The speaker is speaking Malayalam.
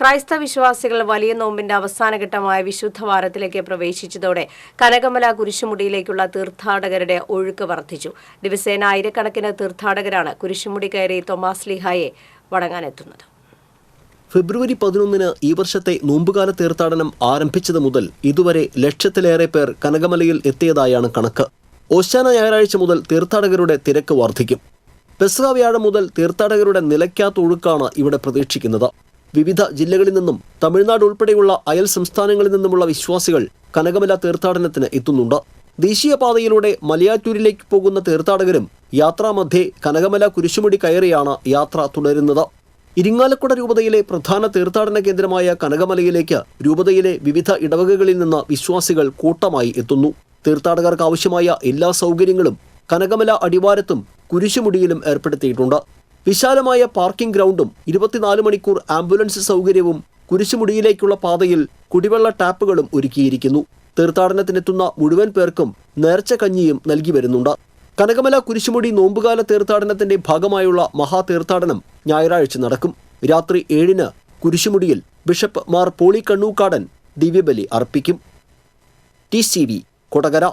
ക്രൈസ്തവ വിശ്വാസികൾ വലിയ നോമ്പിന്റെ അവസാനഘട്ടമായ വിശുദ്ധവാരത്തിലേക്ക് പ്രവേശിച്ചതോടെ കനകമല കുരിശുമുടിയിലേക്കുള്ള തീർത്ഥാടകരുടെ ഒഴുക്ക് വർദ്ധിച്ചു. ദിവസേന ആയിരക്കണക്കിന് തീർത്ഥാടകരാണ് കുരിശുമുടി കയറി തോമാസ് ലീഹായെ വണങ്ങാനെത്തുന്നത്. ഫെബ്രുവരി 11 ഈ വർഷത്തെ നോമ്പുകാല തീർത്ഥാടനം ആരംഭിച്ചത് മുതൽ ഇതുവരെ ലക്ഷത്തിലേറെ പേർ കനകമലയിൽ എത്തിയതായാണ് കണക്ക്. ഓശാന ഞായറാഴ്ച മുതൽ തീർത്ഥാടകരുടെ തിരക്ക് വർദ്ധിക്കും. പെസഹ വ്യാഴം മുതൽ തീർത്ഥാടകരുടെ നിലയ്ക്കാത്ത ഒഴുക്കാണ് ഇവിടെ പ്രതീക്ഷിക്കുന്നത്. വിവിധ ജില്ലകളിൽ നിന്നും തമിഴ്നാട് ഉൾപ്പെടെയുള്ള അയൽ സംസ്ഥാനങ്ങളിൽ നിന്നുമുള്ള വിശ്വാസികൾ കനകമല തീർത്ഥാടനത്തിന് എത്തുന്നുണ്ട്. ദേശീയപാതയിലൂടെ മലയാറ്റൂരിലേക്ക് പോകുന്ന തീർത്ഥാടകരും യാത്രാമധ്യേ കനകമല കുരിശുമുടി കയറിയാണ് യാത്ര തുടരുന്നത്. ഇരിങ്ങാലക്കുട രൂപതയിലെ പ്രധാന തീർത്ഥാടന കേന്ദ്രമായ കനകമലയിലേക്ക് രൂപതയിലെ വിവിധ ഇടവകകളിൽ നിന്ന് വിശ്വാസികൾ കൂട്ടമായി എത്തുന്നു. തീർത്ഥാടകർക്ക് ആവശ്യമായ എല്ലാ സൗകര്യങ്ങളും കനകമല അടിവാരത്തും കുരിശുമുടിയിലും ഏർപ്പെടുത്തിയിട്ടുണ്ട്. വിശാലമായ പാർക്കിംഗ് ഗ്രൗണ്ടും 24 മണിക്കൂർ ആംബുലൻസ് സൗകര്യവും കുരിശുമുടിയിലേക്കുള്ള പാതയിൽ കുടിവെള്ള ടാപ്പുകളും ഒരുക്കിയിരിക്കുന്നു. തീർത്ഥാടനത്തിനെത്തുന്ന മുഴുവൻ പേർക്കും നേർച്ച കഞ്ഞിയും നൽകി വരുന്നുണ്ട്. കനകമല കുരിശുമുടി നോമ്പുകാല തീർത്ഥാടനത്തിന്റെ ഭാഗമായുള്ള മഹാതീർത്ഥാടനം ഞായറാഴ്ച നടക്കും. രാത്രി 7-ന് കുരിശുമുടിയിൽ ബിഷപ്പ് മാർ പോളി കണ്ണൂക്കാടൻ ദിവ്യബലി അർപ്പിക്കും. TCV കൊടകര.